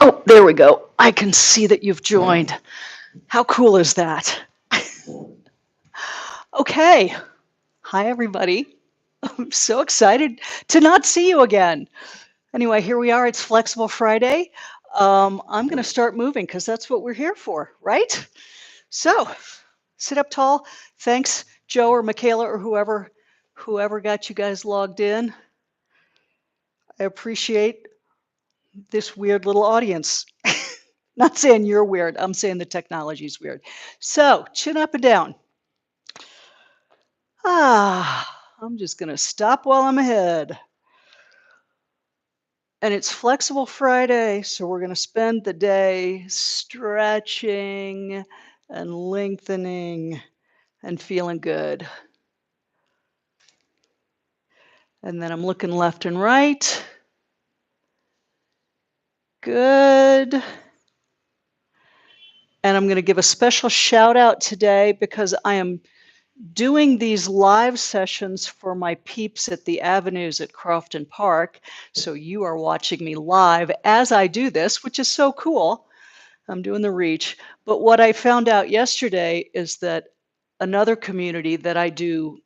Oh, there we go. I can see that you've joined. How cool is that? Okay. Hi, everybody. I'm so excited to not see you again. Anyway, here we are. It's Flexible Friday. I'm going to start moving because that's what we're here for, right? So sit up tall. Thanks, Joe or Michaela or whoever got you guys logged in. I appreciate this weird little audience. Not saying you're weird. I'm saying the technology's weird. So chin up and down. I'm just going to stop while I'm ahead. And it's Flexible Friday, so we're going to spend the day stretching and lengthening and feeling good. And then I'm looking left and right. Good. And I'm going to give a special shout out today because I am doing these live sessions for my peeps at the Avenues at Crofton Park. So you are watching me live as I do this, which is so cool. I'm doing the reach. But what I found out yesterday is that another community that I do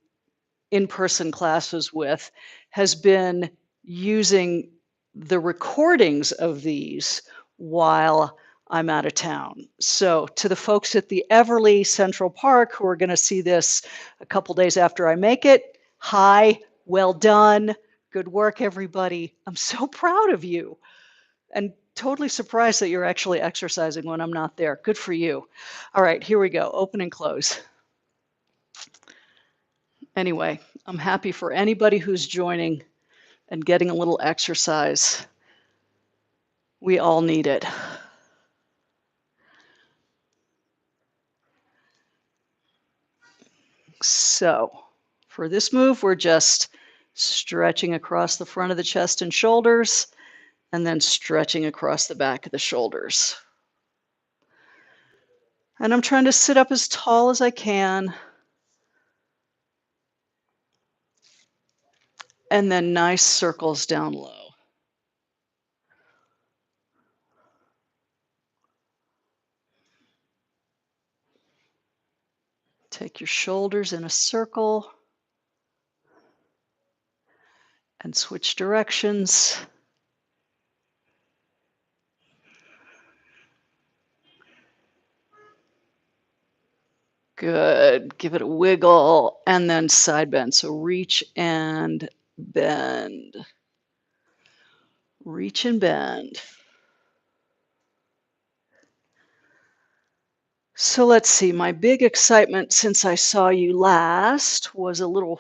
in-person classes with has been using the recordings of these while I'm out of town. So to the folks at the Everly Central Park who are going to see this a couple days after I make it, hi, well done, good work, everybody. I'm so proud of you and totally surprised that you're actually exercising when I'm not there. Good for you. All right, here we go, open and close. Anyway, I'm happy for anybody who's joining and getting a little exercise. We all need it. So for this move, we're just stretching across the front of the chest and shoulders, and then stretching across the back of the shoulders. And I'm trying to sit up as tall as I can. And then nice circles down low. Take your shoulders in a circle and switch directions. Good. Give it a wiggle and then side bend. So reach and bend. Reach and bend. So let's see. My big excitement since I saw you last was a little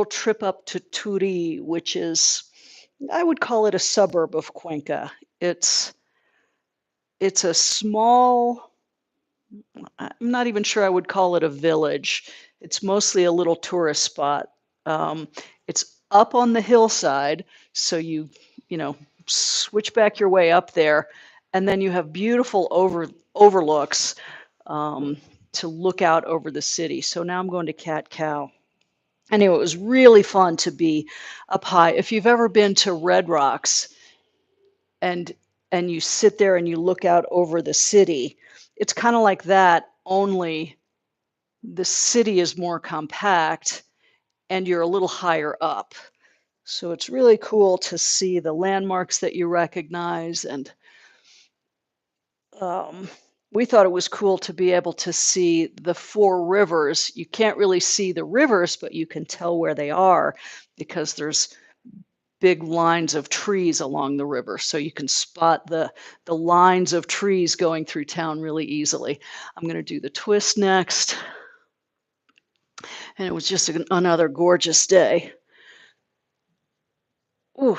trip up to Turi, which is, I would call it a suburb of Cuenca. It's a small, I'm not even sure I would call it a village. It's mostly a little tourist spot. It's up on the hillside, so you switch back your way up there, and then you have beautiful overlooks to look out over the city. So now I'm going to Cat Cow. Anyway, it was really fun to be up high. If you've ever been to Red Rocks and you sit there and you look out over the city, it's kind of like that, only the city is more compact and you're a little higher up. So it's really cool to see the landmarks that you recognize. And we thought it was cool to be able to see the four rivers. You can't really see the rivers, but you can tell where they are because there's big lines of trees along the river. So you can spot the lines of trees going through town really easily. I'm going to do the twist next. And it was just another gorgeous day. Ooh.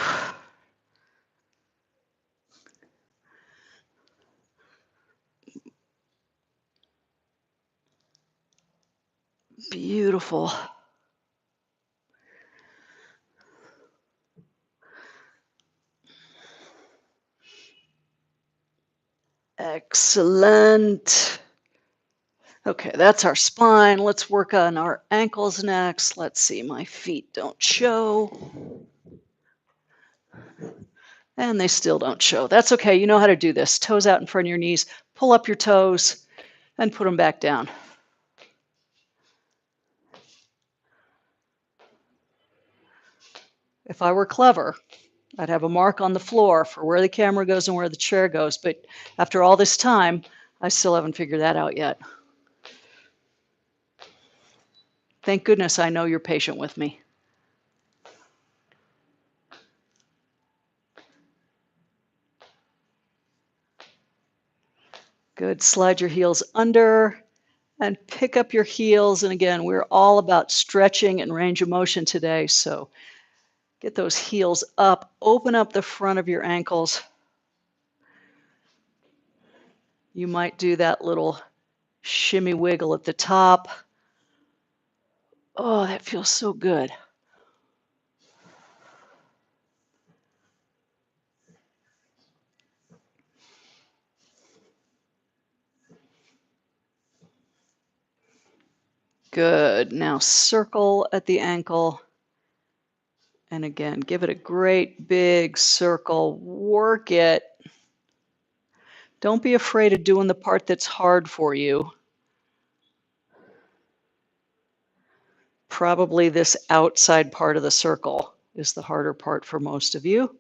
Beautiful. Excellent. Okay, that's our spine. Let's work on our ankles next. Let's see, my feet don't show. And they still don't show. That's okay. You know how to do this. Toes out in front of your knees. Pull up your toes and put them back down. If I were clever, I'd have a mark on the floor for where the camera goes and where the chair goes. But after all this time, I still haven't figured that out yet. Thank goodness I know you're patient with me. Good. Slide your heels under and pick up your heels. And again, we're all about stretching and range of motion today. So get those heels up, open up the front of your ankles. You might do that little shimmy wiggle at the top. Oh, that feels so good. Good. Now circle at the ankle. And again, give it a great big circle. Work it. Don't be afraid of doing the part that's hard for you. Probably this outside part of the circle is the harder part for most of you.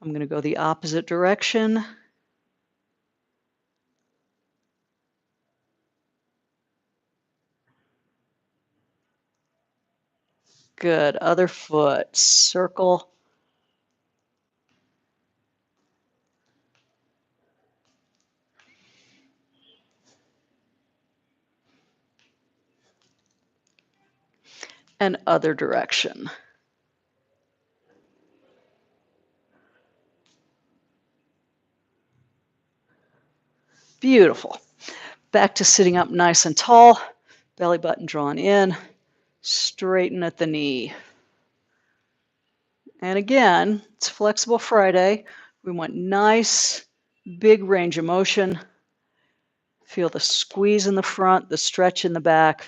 I'm going to go the opposite direction. Good. Other foot. Circle. And other direction. Beautiful. Back to sitting up nice and tall. Belly button drawn in. Straighten at the knee. And again, it's Flexible Friday. We want nice, big range of motion. Feel the squeeze in the front, the stretch in the back.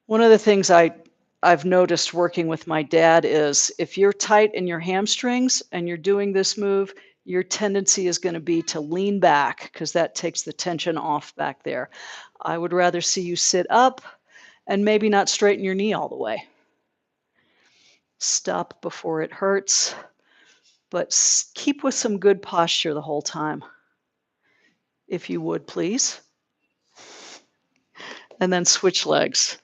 One of the things I've noticed working with my dad is if you're tight in your hamstrings and you're doing this move, your tendency is going to be to lean back because that takes the tension off back there. I would rather see you sit up and maybe not straighten your knee all the way. Stop before it hurts, but keep with some good posture the whole time, if you would, please. And then switch legs.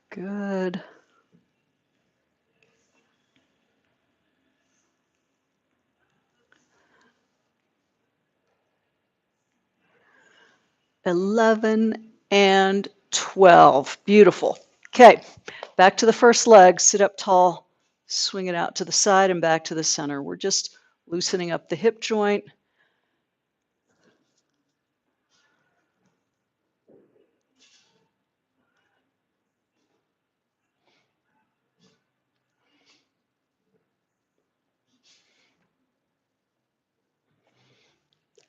Good. $11 and $12. Beautiful. Okay, back to the first leg. Sit up tall, swing it out to the side and back to the center. We're just loosening up the hip joint.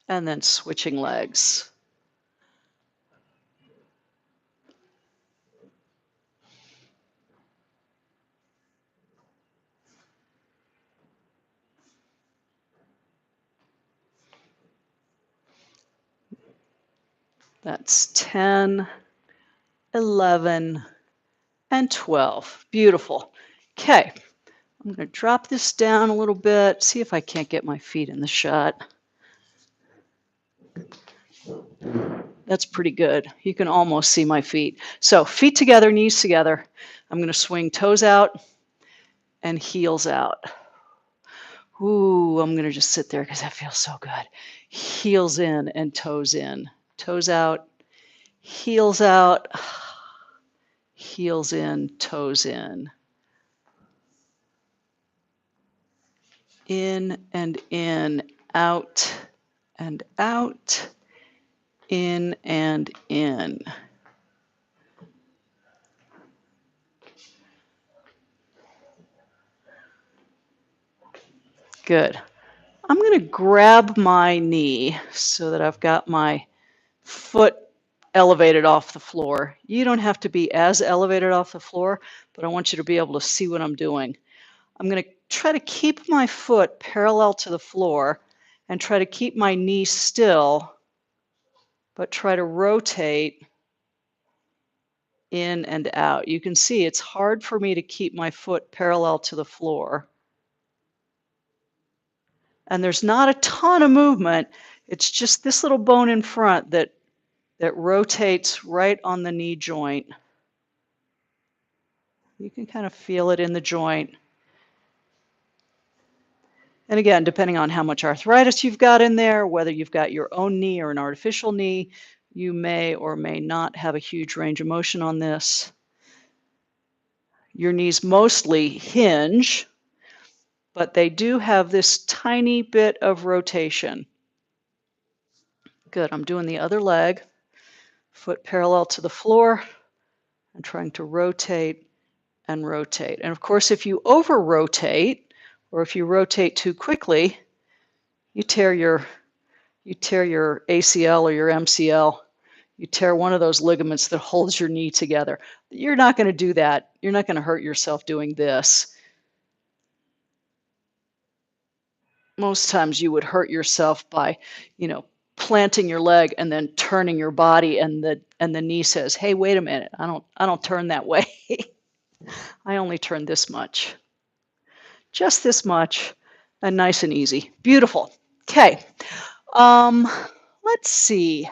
And then switching legs. That's 10, 11, and 12. Beautiful. Okay, I'm going to drop this down a little bit, see if I can't get my feet in the shot. That's pretty good. You can almost see my feet. So feet together, knees together. I'm going to swing toes out and heels out. Ooh, I'm going to just sit there because that feels so good. Heels in and toes in. Toes out, heels out, heels in, toes in. In and in, out and out, in and in. Good. I'm going to grab my knee so that I've got my foot elevated off the floor. You don't have to be as elevated off the floor, but I want you to be able to see what I'm doing. I'm going to try to keep my foot parallel to the floor and try to keep my knee still, but try to rotate in and out. You can see it's hard for me to keep my foot parallel to the floor. And there's not a ton of movement. It's just this little bone in front that rotates right on the knee joint. You can kind of feel it in the joint. And again, depending on how much arthritis you've got in there, whether you've got your own knee or an artificial knee, you may or may not have a huge range of motion on this. Your knees mostly hinge, but they do have this tiny bit of rotation. Good, I'm doing the other leg, foot parallel to the floor, and trying to rotate and rotate. And of course, if you over-rotate, or if you rotate too quickly, you tear your ACL or your MCL. You tear one of those ligaments that holds your knee together. You're not going to do that. You're not going to hurt yourself doing this. Most times you would hurt yourself by, planting your leg and then turning your body, and the knee says, "Hey, wait a minute. I don't turn that way. I only turn this much." Just this much, and nice and easy. Beautiful. Okay. Let's see.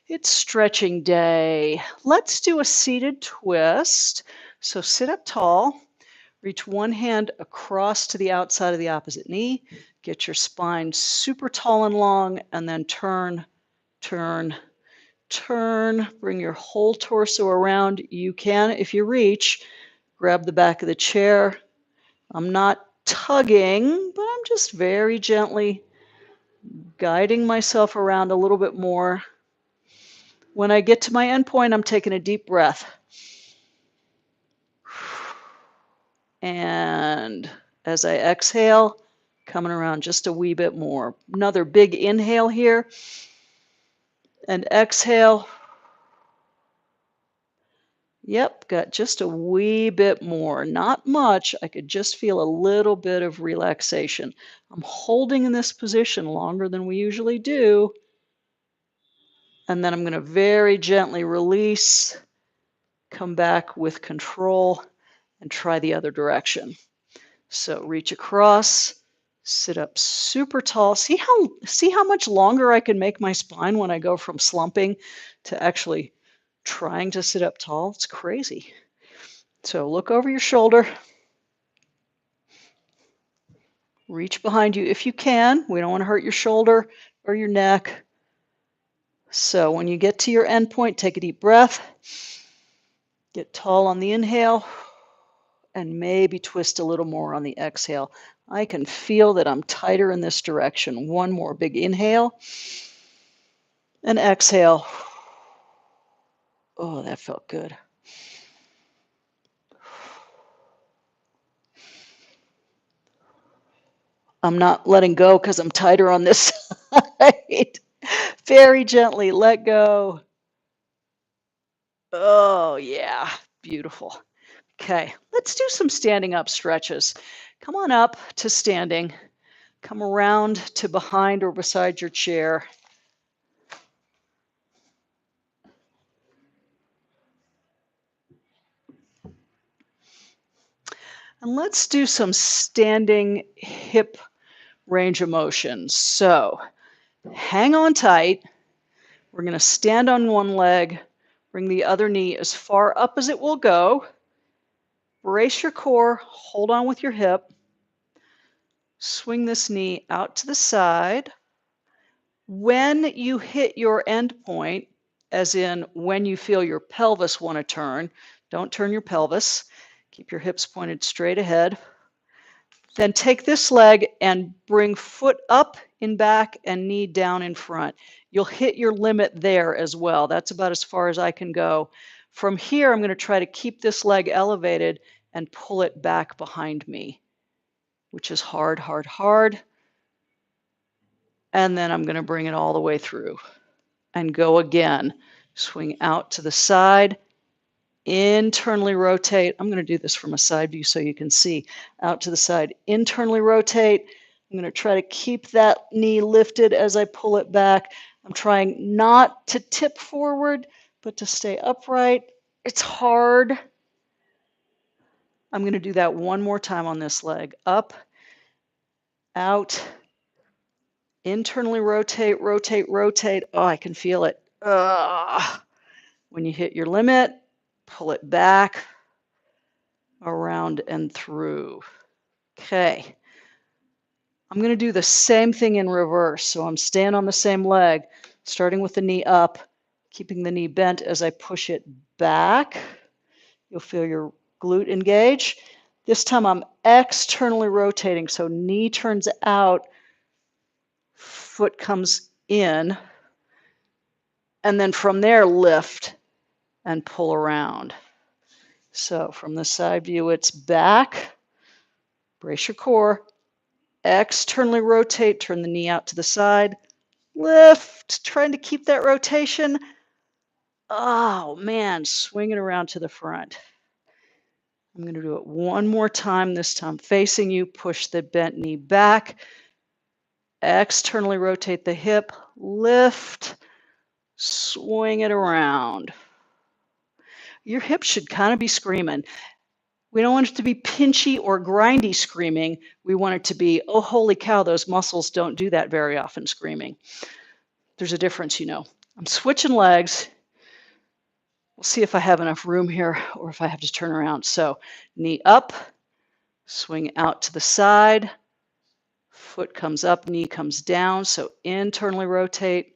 It's stretching day. Let's do a seated twist. So sit up tall, reach one hand across to the outside of the opposite knee, get your spine super tall and long, and then turn, turn, turn. Bring your whole torso around. You can, if you reach, grab the back of the chair. I'm not tugging, but I'm just very gently guiding myself around a little bit more. When I get to my end point, I'm taking a deep breath. And as I exhale, coming around just a wee bit more. Another big inhale here. And exhale. Yep, got just a wee bit more. Not much. I could just feel a little bit of relaxation. I'm holding in this position longer than we usually do. And then I'm going to very gently release, come back with control, and try the other direction. So reach across, sit up super tall. See how much longer I can make my spine when I go from slumping to actually trying to sit up tall? It's crazy. So look over your shoulder. Reach behind you if you can. We don't want to hurt your shoulder or your neck. So when you get to your end point, take a deep breath. Get tall on the inhale. And maybe twist a little more on the exhale. I can feel that I'm tighter in this direction. One more big inhale. And exhale. Oh, that felt good. I'm not letting go because I'm tighter on this side. Very gently let go. Oh, yeah. Beautiful. Okay, let's do some standing up stretches. Come on up to standing. Come around to behind or beside your chair. And let's do some standing hip range of motion. So hang on tight. We're going to stand on one leg, bring the other knee as far up as it will go. Brace your core, hold on with your hip. Swing this knee out to the side. When you hit your end point, as in when you feel your pelvis want to turn, don't turn your pelvis. Keep your hips pointed straight ahead. Then take this leg and bring foot up in back and knee down in front. You'll hit your limit there as well. That's about as far as I can go. From here, I'm going to try to keep this leg elevated and pull it back behind me, which is hard, hard, hard. And then I'm going to bring it all the way through and go again. Swing out to the side, internally rotate. I'm going to do this from a side view so you can see. Out to the side, internally rotate. I'm going to try to keep that knee lifted as I pull it back. I'm trying not to tip forward, but to stay upright. It's hard. I'm going to do that one more time on this leg. Up, out, internally rotate, rotate, rotate. Oh, I can feel it. When you hit your limit, pull it back, around and through. Okay. I'm going to do the same thing in reverse. So I'm staying on the same leg, starting with the knee up, keeping the knee bent as I push it back. You'll feel your glute engage. This time I'm externally rotating, so knee turns out, foot comes in, and then from there lift and pull around. So from the side view, it's back, brace your core, externally rotate, turn the knee out to the side, lift, trying to keep that rotation. Oh man, swing it around to the front. I'm going to do it one more time, this time facing you. Push the bent knee back. Externally rotate the hip. Lift. Swing it around. Your hip should kind of be screaming. We don't want it to be pinchy or grindy screaming. We want it to be, oh, holy cow, those muscles don't do that very often screaming. There's a difference, you know. I'm switching legs. We'll see if I have enough room here or if I have to turn around. So knee up, swing out to the side, foot comes up, knee comes down. So internally rotate,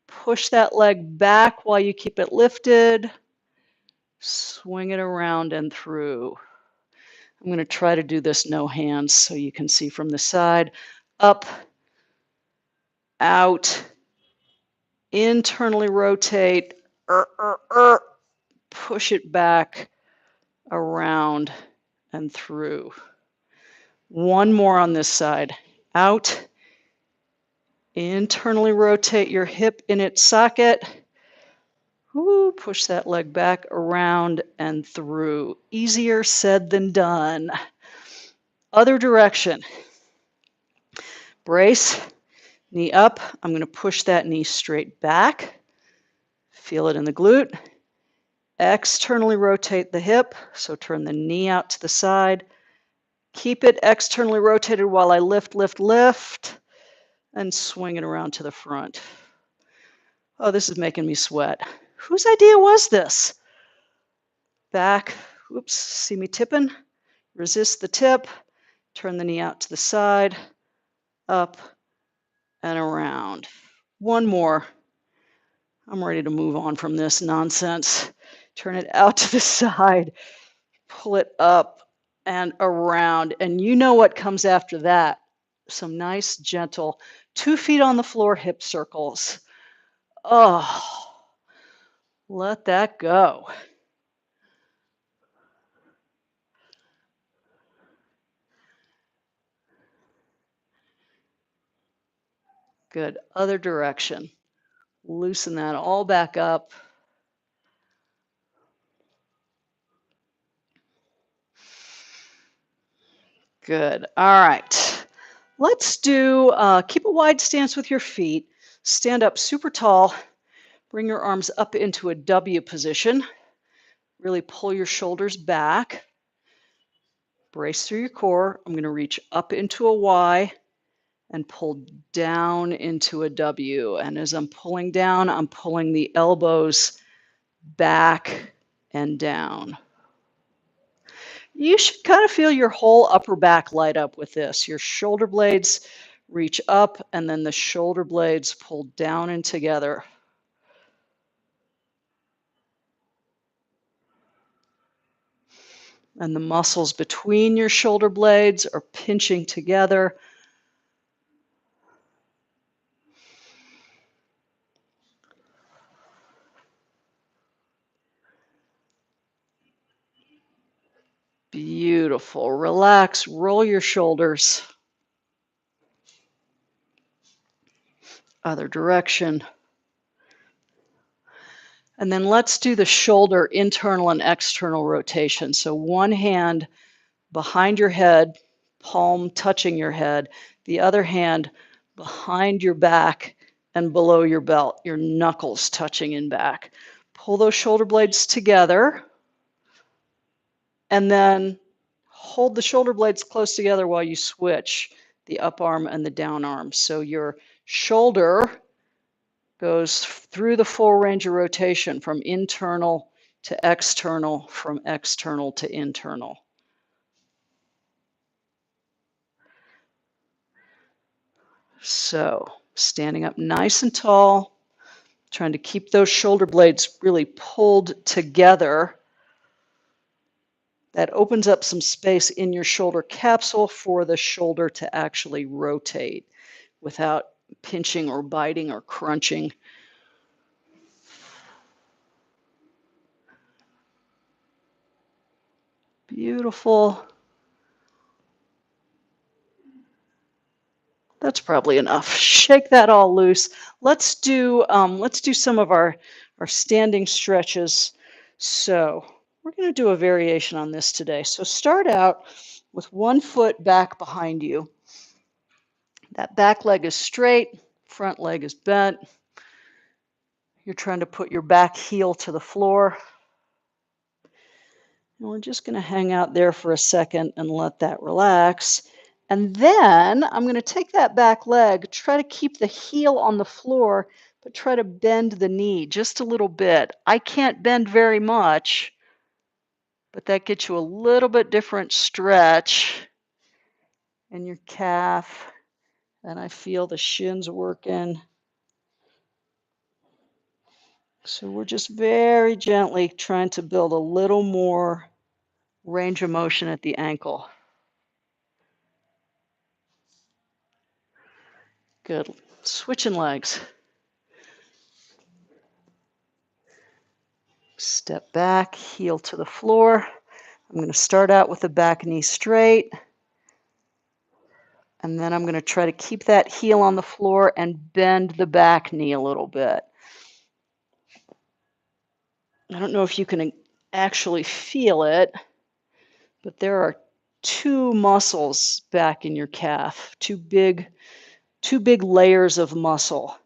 push that leg back while you keep it lifted, swing it around and through. I'm going to try to do this no hands so you can see from the side. Up, out, internally rotate, push it back, around and through. One more on this side. Out, internally rotate your hip in its socket. Woo, push that leg back, around and through. Easier said than done. Other direction. Brace, knee up. I'm going to push that knee straight back. Feel it in the glute. Externally rotate the hip, so turn the knee out to the side. Keep it externally rotated while I lift, lift, lift, and swing it around to the front. Oh, this is making me sweat. Whose idea was this? Back, oops, see me tipping? Resist the tip, turn the knee out to the side, up and around. One more. I'm ready to move on from this nonsense. Turn it out to the side, pull it up and around. And you know what comes after that. Some nice, gentle, 2 feet on the floor hip circles. Oh, let that go. Good. Other direction. Loosen that all back up. Good. All right. Let's do, keep a wide stance with your feet. Stand up super tall. Bring your arms up into a W position. Really pull your shoulders back. Brace through your core. I'm going to reach up into a Y and pull down into a W. And as I'm pulling down, I'm pulling the elbows back and down. You should kind of feel your whole upper back light up with this. Your shoulder blades reach up and then the shoulder blades pull down and together. And the muscles between your shoulder blades are pinching together. Beautiful. Relax, roll your shoulders. Other direction. And then let's do the shoulder internal and external rotation. So one hand behind your head, palm touching your head, the other hand behind your back and below your belt, your knuckles touching in back. Pull those shoulder blades together and then hold the shoulder blades close together while you switch the up arm and the down arm. So your shoulder goes through the full range of rotation from internal to external, from external to internal. So standing up nice and tall, trying to keep those shoulder blades really pulled together. That opens up some space in your shoulder capsule for the shoulder to actually rotate without pinching or biting or crunching. Beautiful. That's probably enough. Shake that all loose. Let's do some of our standing stretches. So we're going to do a variation on this today. So start out with one foot back behind you. That back leg is straight, front leg is bent. You're trying to put your back heel to the floor. And we're just going to hang out there for a second and let that relax. And then I'm going to take that back leg, try to keep the heel on the floor, but try to bend the knee just a little bit. I can't bend very much, but that gets you a little bit different stretch in your calf. And I feel the shins working. So we're just very gently trying to build a little more range of motion at the ankle. Good. Switching legs. Step back, heel to the floor. I'm going to start out with the back knee straight. And then I'm going to try to keep that heel on the floor and bend the back knee a little bit. I don't know if you can actually feel it, but there are two muscles back in your calf, two big layers of muscle.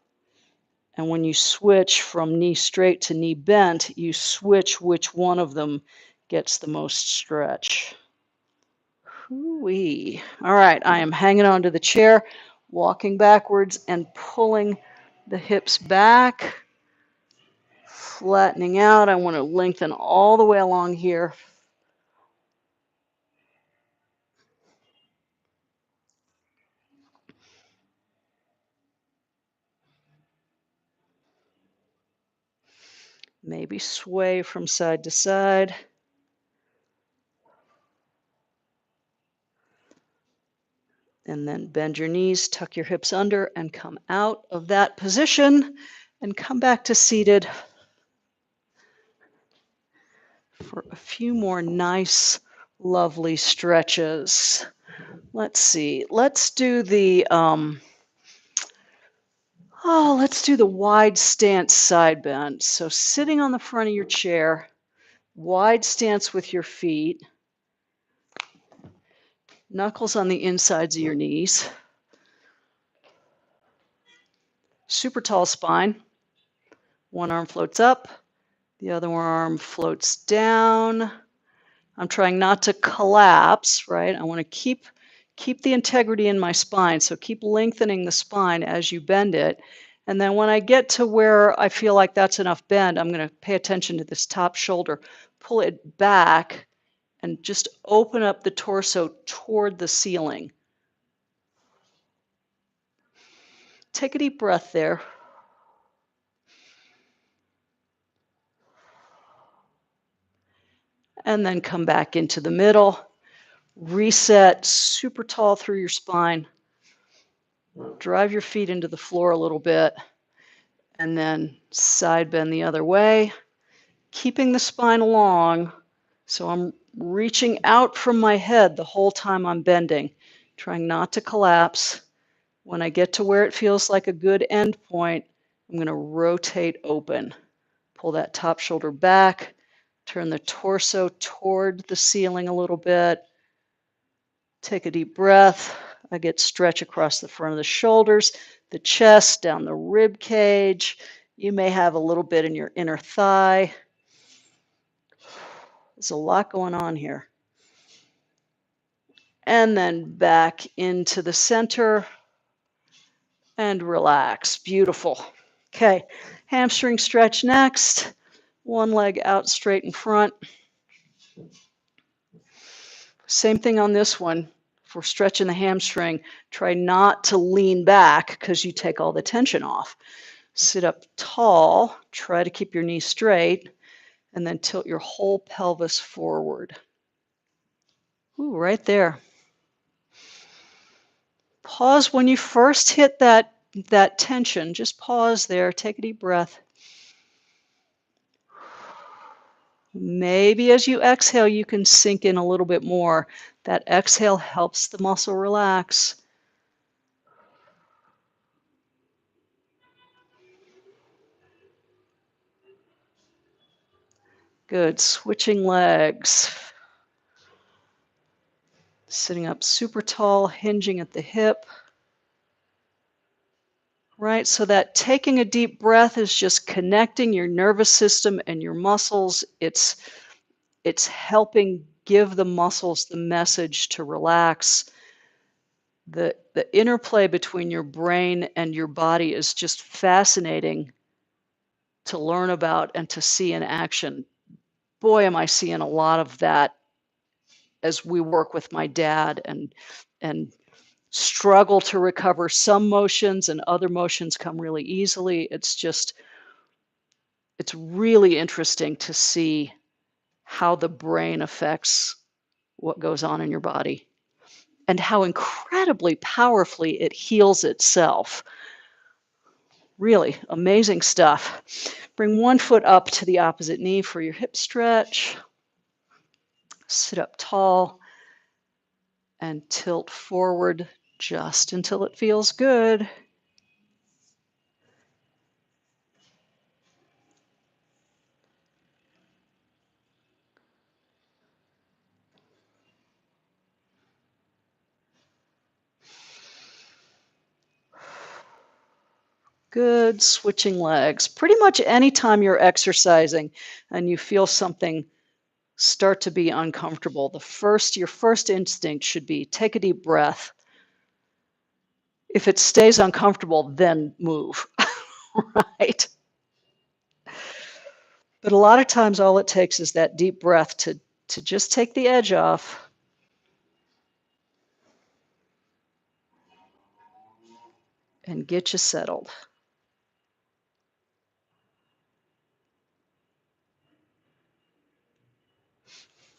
And when you switch from knee straight to knee bent, you switch which one of them gets the most stretch. Hoo-wee. All right, I am hanging onto the chair, walking backwards and pulling the hips back, flattening out. I want to lengthen all the way along here. Maybe sway from side to side. And then bend your knees, tuck your hips under, and come out of that position and come back to seated for a few more nice, lovely stretches. Let's see. Let's do the wide stance side bend. So sitting on the front of your chair, wide stance with your feet, knuckles on the insides of your knees, super tall spine. One arm floats up, the other arm floats down. I'm trying not to collapse, right? I want to keep the integrity in my spine. So keep lengthening the spine as you bend it. And then when I get to where I feel like that's enough bend, I'm going to pay attention to this top shoulder, pull it back, and just open up the torso toward the ceiling. Take a deep breath there. And then come back into the middle. Reset super tall through your spine. Drive your feet into the floor a little bit. And then side bend the other way. Keeping the spine long. So I'm reaching out from my head the whole time I'm bending. Trying not to collapse. When I get to where it feels like a good end point, I'm going to rotate open. Pull that top shoulder back. Turn the torso toward the ceiling a little bit. Take a deep breath. I get stretch across the front of the shoulders, the chest, down the rib cage. You may have a little bit in your inner thigh. There's a lot going on here. And then back into the center and relax. Beautiful. Okay, hamstring stretch next. One leg out straight in front. Same thing on this one. If we're stretching the hamstring, try not to lean back because you take all the tension off. Sit up tall, try to keep your knees straight, and then tilt your whole pelvis forward. Ooh, right there. Pause when you first hit that tension. Just pause there, take a deep breath. Maybe as you exhale, you can sink in a little bit more. That exhale helps the muscle relax. Good. Switching legs. Sitting up super tall, hinging at the hip. Right, so that taking a deep breath is just connecting your nervous system and your muscles. It's helping give the muscles the message to relax. The interplay between your brain and your body is just fascinating to learn about and to see in action. Boy, am I seeing a lot of that as we work with my dad and struggle to recover some motions, and other motions come really easily. It's really interesting to see how the brain affects what goes on in your body and how incredibly powerfully it heals itself. Really amazing stuff. Bring one foot up to the opposite knee for your hip stretch. Sit up tall and tilt forward just until it feels good. Good. Switching legs. Pretty much anytime you're exercising and you feel something start to be uncomfortable, your first instinct should be take a deep breath. If it stays uncomfortable, then move. Right? But a lot of times all it takes is that deep breath to just take the edge off. And get you settled.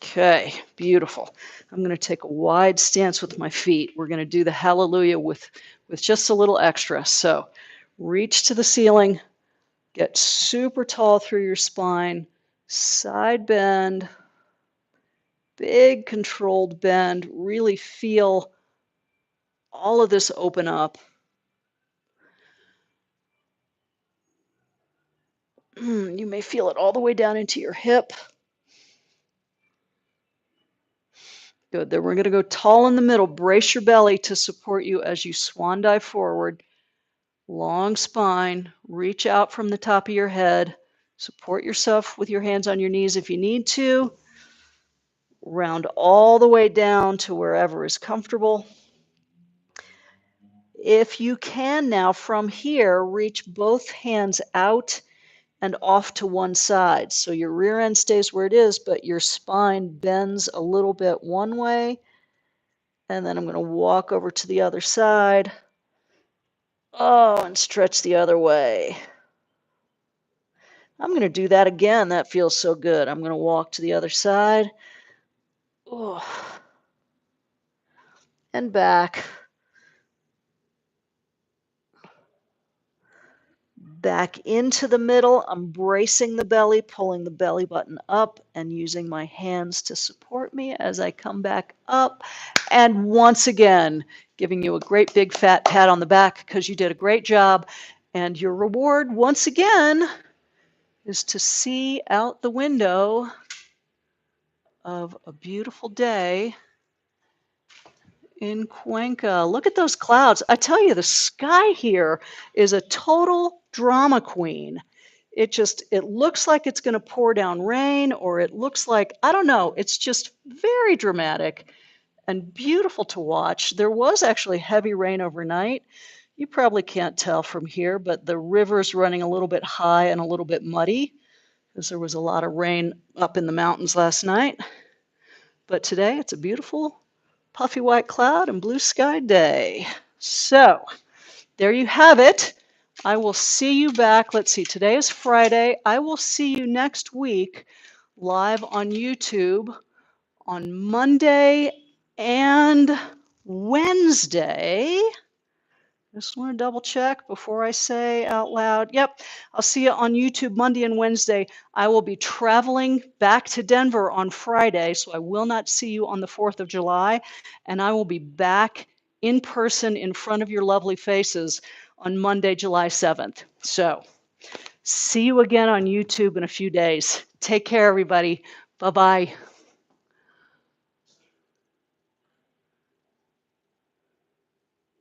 Okay, beautiful. I'm going to take a wide stance with my feet. We're going to do the hallelujah with just a little extra. So reach to the ceiling, get super tall through your spine, side bend, big controlled bend. Really feel all of this open up. You may feel it all the way down into your hip. Good. Then we're going to go tall in the middle. Brace your belly to support you as you swan dive forward. Long spine. Reach out from the top of your head. Support yourself with your hands on your knees if you need to. Round all the way down to wherever is comfortable. If you can now, from here, reach both hands out and off to one side. So your rear end stays where it is, but your spine bends a little bit one way. And then I'm going to walk over to the other side. Oh, and stretch the other way. I'm going to do that again. That feels so good. I'm going to walk to the other side. Oh. And back. Back into the middle. I'm bracing the belly, pulling the belly button up, and using my hands to support me as I come back up. And once again, giving you a great big fat pat on the back because you did a great job. And your reward, once again, is to see out the window of a beautiful day in Cuenca. Look at those clouds. I tell you, the sky here is a total drama queen. It looks like it's going to pour down rain, or it looks like, I don't know, it's just very dramatic and beautiful to watch. There was actually heavy rain overnight. You probably can't tell from here, but the river's running a little bit high and a little bit muddy because there was a lot of rain up in the mountains last night. But today it's a beautiful puffy white cloud and blue sky day. So there you have it. I will see you back. Let's see, today is Friday. I will see you next week live on YouTube on Monday and Wednesday. Just want to double check before I say out loud. Yep, I'll see you on YouTube Monday and Wednesday. I will be traveling back to Denver on Friday, so I will not see you on the 4th of July. And I will be back in person in front of your lovely faces on Monday, July 7th. So see you again on YouTube in a few days. Take care, everybody. Bye-bye.